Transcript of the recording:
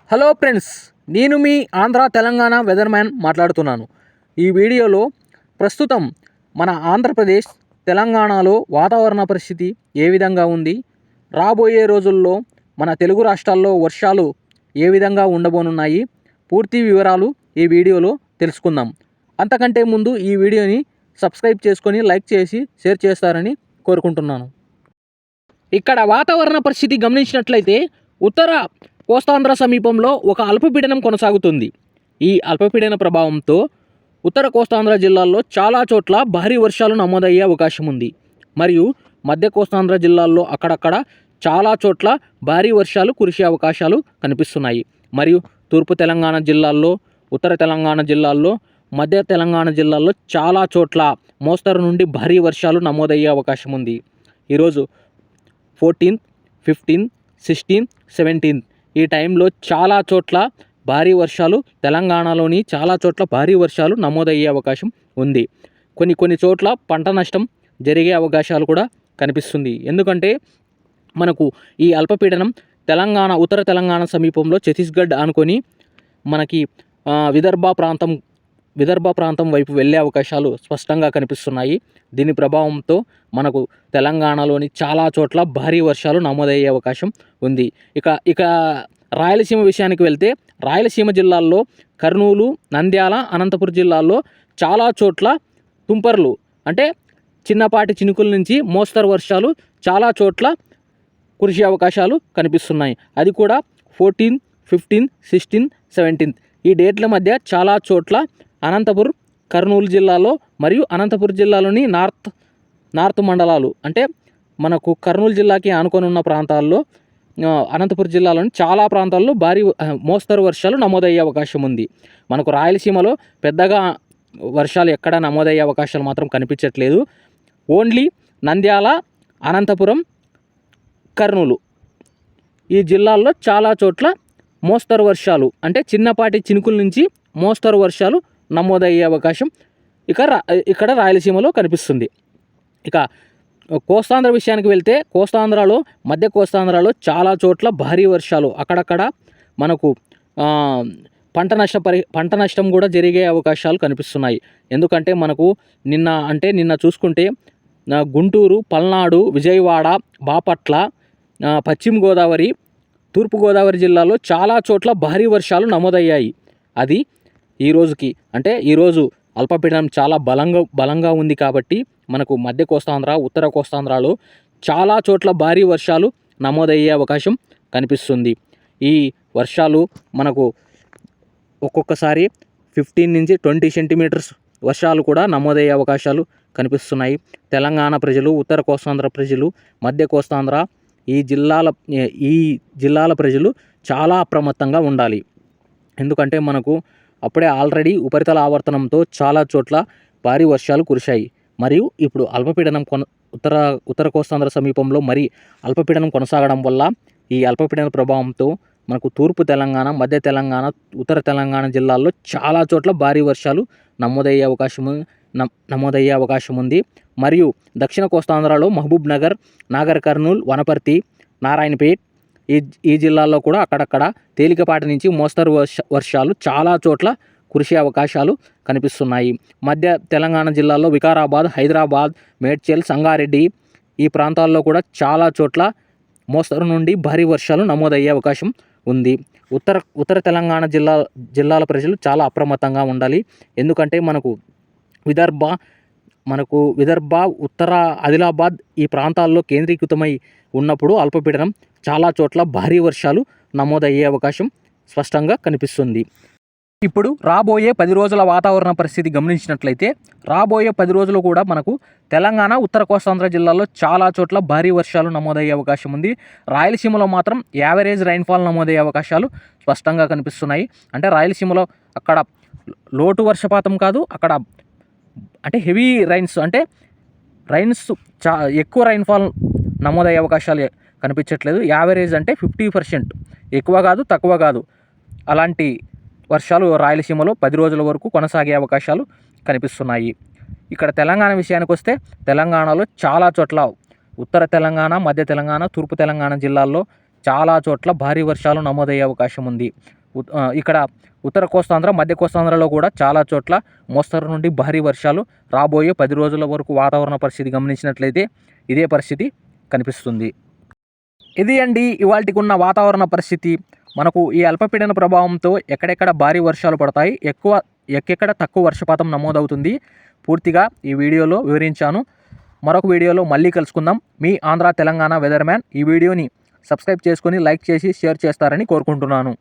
Hello friends, నేను మీ Andhra Telangana weatherman మాట్లాడుతున్నాను. ఈ వీడియోలో ప్రస్తుతం మన ఆంధ్రప్రదేశ్ తెలంగాణలో వాతావరణ పరిస్థితి ఏ విధంగా ఉంది, రాబోయే రోజుల్లో మన తెలుగు రాష్ట్రాల్లో వర్షాలు ఏ విధంగా ఉండబోనున్నాయి, పూర్తి వివరాలు ఈ వీడియోలో తెలుసుకుందాం. అంతకంటే ముందు ఈ వీడియోని సబ్స్క్రైబ్ చేసుకొని లైక్ చేసి షేర్ చేస్తారని కోరుకుంటున్నాను. ఇక్కడ వాతావరణ పరిస్థితి గమనించినట్లయితే ఉత్తర కోస్తాంధ్ర సమీపంలో ఒక అల్పపీడనం కొనసాగుతుంది. ఈ అల్పపీడన ప్రభావంతో ఉత్తర కోస్తాంధ్ర జిల్లాల్లో చాలా చోట్ల భారీ వర్షాలు నమోదయ్యే అవకాశం ఉంది. మరియు మధ్య కోస్తాంధ్ర జిల్లాల్లో అక్కడక్కడ చాలా చోట్ల భారీ వర్షాలు కురిసే అవకాశాలు కనిపిస్తున్నాయి. మరియు తూర్పు తెలంగాణ జిల్లాల్లో, ఉత్తర తెలంగాణ జిల్లాల్లో, మధ్య తెలంగాణ జిల్లాల్లో చాలా చోట్ల మోస్తరు నుండి భారీ వర్షాలు నమోదయ్యే అవకాశం ఉంది. ఈరోజు 14, 15, 16, 17 ఈ టైంలో చాలా చోట్ల భారీ వర్షాలు, తెలంగాణలోని చాలా చోట్ల భారీ వర్షాలు నమోదయ్యే అవకాశం ఉంది. కొన్ని చోట్ల పంట నష్టం జరిగే అవకాశాలు కూడా కనిపిస్తుంది. ఎందుకంటే మనకు ఈ అల్పపీడనం ఉత్తర తెలంగాణ సమీపంలో ఛత్తీస్గఢ్ ఆనుకొని మనకి విదర్భ ప్రాంతం వైపు వెళ్ళే అవకాశాలు స్పష్టంగా కనిపిస్తున్నాయి. దీని ప్రభావంతో మనకు తెలంగాణలోని చాలా చోట్ల భారీ వర్షాలు నమోదయ్యే అవకాశం ఉంది. ఇక రాయలసీమ విషయానికి వెళ్తే, రాయలసీమ జిల్లాల్లో కర్నూలు, నంద్యాల, అనంతపురం జిల్లాల్లో చాలా చోట్ల తుంపర్లు అంటే చిన్నపాటి చినుకుల నుంచి మోస్తరు వర్షాలు చాలా చోట్ల కురిసే అవకాశాలు కనిపిస్తున్నాయి. అది కూడా 14, 15, 16, 17 ఈ డేట్ల మధ్య చాలా చోట్ల అనంతపురం, కర్నూలు జిల్లాలో మరియు అనంతపురం జిల్లాలోని నార్త్ మండలాలు అంటే మనకు కర్నూలు జిల్లాకి ఆనుకొని ఉన్న ప్రాంతాల్లో, అనంతపురం జిల్లాలోని చాలా ప్రాంతాల్లో భారీ మోస్తరు వర్షాలు నమోదయ్యే అవకాశం ఉంది. మనకు రాయలసీమలో పెద్దగా వర్షాలు ఎక్కడ నమోదయ్యే అవకాశాలు మాత్రం కనిపించట్లేదు. ఓన్లీ నంద్యాల, అనంతపురం, కర్నూలు ఈ జిల్లాల్లో చాలా చోట్ల మోస్తరు వర్షాలు అంటే చిన్నపాటి చినుకుల నుంచి మోస్తరు వర్షాలు నమోదయ్యే అవకాశం ఇక్కడ రాయలసీమలో కనిపిస్తుంది. ఇక కోస్తాంధ్ర విషయానికి వెళ్తే, మధ్య కోస్తాంధ్రలో చాలా చోట్ల భారీ వర్షాలు, అక్కడక్కడ మనకు పంట నష్టం కూడా జరిగే అవకాశాలు కనిపిస్తున్నాయి. ఎందుకంటే మనకు నిన్న చూసుకుంటే గుంటూరు, పల్నాడు, విజయవాడ, బాపట్ల, పశ్చిమ గోదావరి, తూర్పు గోదావరి జిల్లాలో చాలా చోట్ల భారీ వర్షాలు నమోదయ్యాయి. అది ఈరోజు అల్పపీడనం చాలా బలంగా ఉంది కాబట్టి మనకు మధ్య కోస్తాంధ్ర, ఉత్తర కోస్తాంధ్రలో చాలా చోట్ల భారీ వర్షాలు నమోదయ్యే అవకాశం కనిపిస్తుంది. ఈ వర్షాలు మనకు ఒక్కొక్కసారి 15 నుంచి 20 సెంటీమీటర్స్ వర్షాలు కూడా నమోదయ్యే అవకాశాలు కనిపిస్తున్నాయి. తెలంగాణ ప్రజలు, ఉత్తర కోస్తాంధ్ర ప్రజలు, మధ్య కోస్తాంధ్ర ఈ జిల్లాల ప్రజలు చాలా అప్రమత్తంగా ఉండాలి. ఎందుకంటే మనకు అప్పుడే ఆల్రెడీ ఉపరితల ఆవర్తనంతో చాలా చోట్ల భారీ వర్షాలు కురిశాయి. మరియు ఇప్పుడు అల్పపీడనం ఉత్తర కోస్తాంధ్ర సమీపంలో అల్పపీడనం కొనసాగడం వల్ల ఈ అల్పపీడన ప్రభావంతో మనకు తూర్పు తెలంగాణ, మధ్య తెలంగాణ, ఉత్తర తెలంగాణ జిల్లాల్లో చాలా చోట్ల భారీ వర్షాలు నమోదయ్యే అవకాశం ఉంది. మరియు దక్షిణ కోస్తాంధ్రలో మహబూబ్ నగర్, నాగర్ కర్నూల్, వనపర్తి, నారాయణపేట్ ఈ జిల్లాల్లో కూడా అక్కడక్కడ తేలికపాటి నుంచి మోస్తరు వర్షాలు చాలా చోట్ల కురిసే అవకాశాలు కనిపిస్తున్నాయి. మధ్య తెలంగాణ జిల్లాల్లో వికారాబాద్, హైదరాబాద్, మేడ్చల్, సంగారెడ్డి ఈ ప్రాంతాల్లో కూడా చాలా చోట్ల మోస్తరు నుండి భారీ వర్షాలు నమోదయ్యే అవకాశం ఉంది. ఉత్తర తెలంగాణ జిల్లాల ప్రజలు చాలా అప్రమత్తంగా ఉండాలి. ఎందుకంటే మనకు విదర్భ, ఉత్తర ఆదిలాబాద్ ఈ ప్రాంతాల్లో కేంద్రీకృతమై ఉన్నప్పుడు అల్పపీడనం చాలా చోట్ల భారీ వర్షాలు నమోదయ్యే అవకాశం స్పష్టంగా కనిపిస్తుంది. ఇప్పుడు రాబోయే 10 రోజుల వాతావరణ పరిస్థితి గమనించినట్లయితే, రాబోయే 10 రోజులు కూడా మనకు తెలంగాణ, ఉత్తర కోస్తాంధ్ర జిల్లాల్లో చాలా చోట్ల భారీ వర్షాలు నమోదయ్యే అవకాశం ఉంది. రాయలసీమలో మాత్రం యావరేజ్ రైన్ఫాల్ నమోదయ్యే అవకాశాలు స్పష్టంగా కనిపిస్తున్నాయి. అంటే రాయలసీమలో అక్కడ లోటు వర్షపాతం కాదు, అక్కడ అంటే హెవీ రైన్స్ ఎక్కువ రైన్ఫాల్ నమోదయ్యే అవకాశాలు కనిపించట్లేదు. యావరేజ్ అంటే 50%, ఎక్కువ కాదు తక్కువ కాదు, అలాంటి వర్షాలు రాయలసీమలో 10 రోజుల వరకు కొనసాగే అవకాశాలు కనిపిస్తున్నాయి. ఇక్కడ తెలంగాణ విషయానికి వస్తే, తెలంగాణలో చాలా చోట్ల ఉత్తర తెలంగాణ, మధ్య తెలంగాణ, తూర్పు తెలంగాణ జిల్లాల్లో చాలా చోట్ల భారీ వర్షాలు నమోదయ్యే అవకాశం ఉంది. ఇక్కడ ఉత్తర కోస్తాంధ్ర, మధ్య కోస్తాంధ్రలో కూడా చాలా చోట్ల మోస్తరు నుండి భారీ వర్షాలు రాబోయే 10 రోజుల వరకు వాతావరణ పరిస్థితి గమనించినట్లయితే ఇదే పరిస్థితి కనిపిస్తుంది. ఇది అండి ఇవాల్టికి ఉన్న వాతావరణ పరిస్థితి. మనకు ఈ అల్పపీడన ప్రభావంతో ఎక్కడెక్కడ భారీ వర్షాలు పడతాయి, ఎక్కడ తక్కువ వర్షపాతం నమోదవుతుంది పూర్తిగా ఈ వీడియోలో వివరించాను. మరొక వీడియోలో మళ్ళీ కలుసుకుందాం. మీ ఆంధ్ర తెలంగాణ వెదర్ మ్యాన్. ఈ వీడియోని సబ్స్క్రైబ్ చేసుకొని లైక్ చేసి షేర్ చేస్తారని కోరుకుంటున్నాను.